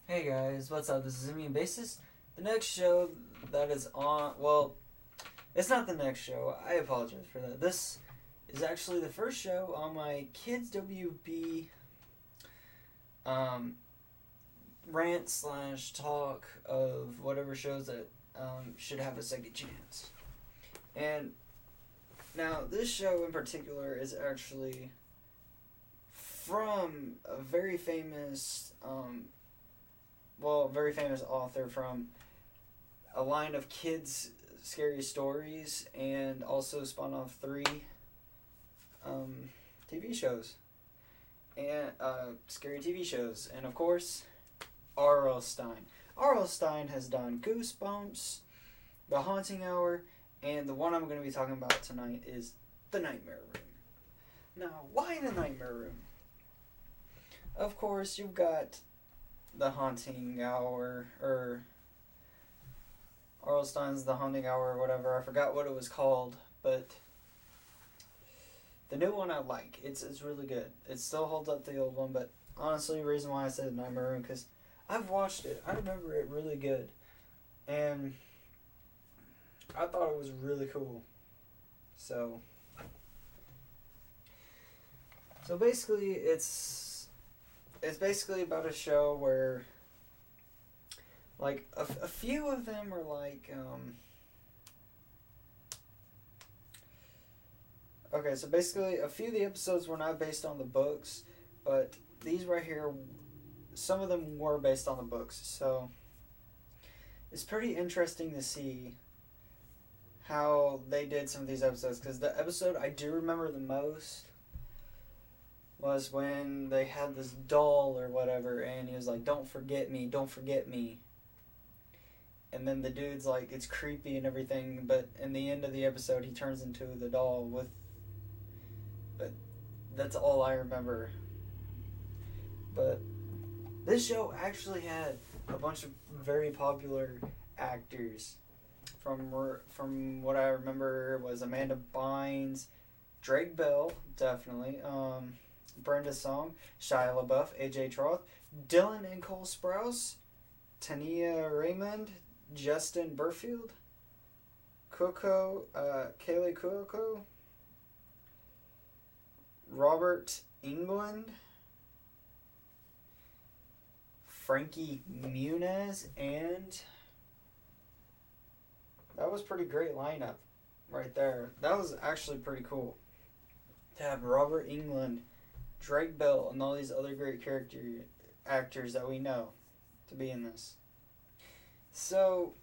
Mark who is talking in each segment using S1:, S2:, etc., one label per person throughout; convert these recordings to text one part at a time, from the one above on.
S1: Hey guys, what's up? This is Immune Basis. The next show that is on, well, it's not the next show. I apologize for that. This is actually the first show on my Kids WB um, rant slash talk of whatever shows that should have a second chance. And now, this show in particular is actually from a very famous, very famous author from a line of kids' scary stories, and also spun off three TV shows and scary TV shows, and of course, R.L. Stein. R.L. Stein has done Goosebumps, The Haunting Hour, and the one I'm going to be talking about tonight is The Nightmare Room. Now, why The Nightmare Room? Of course, you've got The Haunting Hour, or R.L. Stein's The Haunting Hour, or whatever. I forgot what it was called, but the new one I like. It's really good. It still holds up to the old one, but honestly, the reason why I said Nightmare Room, because I've watched it. I remember it really good, and I thought it was really cool. So basically, it's basically about a show where, like, a few of them are like, okay, so basically a few of the episodes were not based on the books, but these right here, some of them were based on the books, so it's pretty interesting to see how they did some of these episodes, because the episode I do remember the most was when they had this doll or whatever, and he was like, don't forget me, don't forget me. And then the dude's like, it's creepy and everything, but in the end of the episode, he turns into the doll with. But that's all I remember. But this show actually had a bunch of very popular actors. From what I remember was Amanda Bynes, Drake Bell, definitely, Brenda Song, Shia LaBeouf, AJ Troth, Dylan and Cole Sprouse, Tania Raymond, Justin Burfield, Kaylee Cuoco, Robert England, Frankie Muniz, and that was pretty great lineup right there. That was actually pretty cool to have Robert England, Drake Bell, and all these other great actors that we know to be in this. So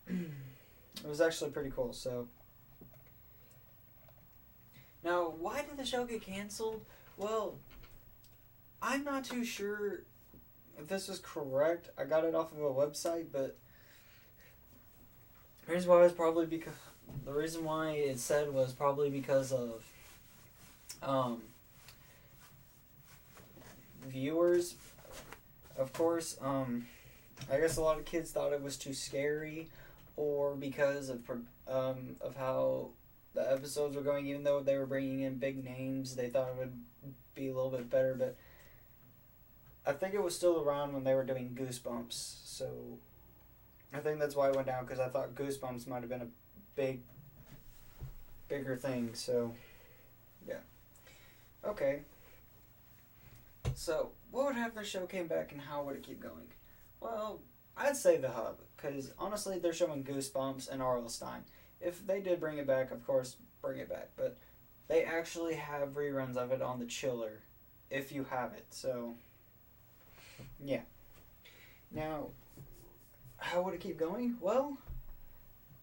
S1: it was actually pretty cool. So now, why did the show get canceled? Well, I'm not too sure if this is correct. I got it off of a website, but the reason why it said was probably because of viewers. Of course, I guess a lot of kids thought it was too scary, or because of how the episodes were going. Even though they were bringing in big names, they thought it would be a little bit better. But I think it was still around when they were doing Goosebumps, so I think that's why it went down, because I thought Goosebumps might have been a bigger thing. So yeah, okay. So what would happen if the show came back, and how would it keep going? Well, I'd say The Hub, because honestly, they're showing Goosebumps and R.L. Stein. If they did bring it back, of course, bring it back. But they actually have reruns of it on the Chiller, if you have it. So, yeah. Now, how would it keep going? Well,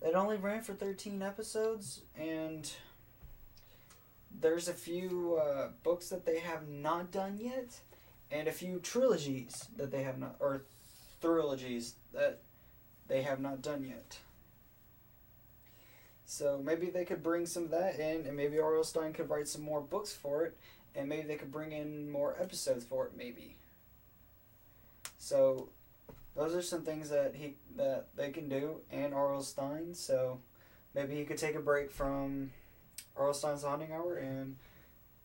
S1: it only ran for 13 episodes, and there's a few books that they have not done yet, and a few trilogies that they have not, or trilogies that they have not done yet. So maybe they could bring some of that in, and maybe R.L. Stein could write some more books for it, and maybe they could bring in more episodes for it, maybe. So those are some things that they can do, and R.L. Stein. So maybe he could take a break from R.L. Stein's Haunting Hour and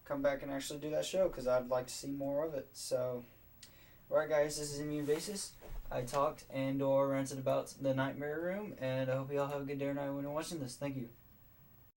S1: come back and actually do that show, because I'd like to see more of it. So, alright guys, this is Immune Basis. I talked and or ranted about the Nightmare Room, and I hope you all have a good day or night when you're watching this. Thank you.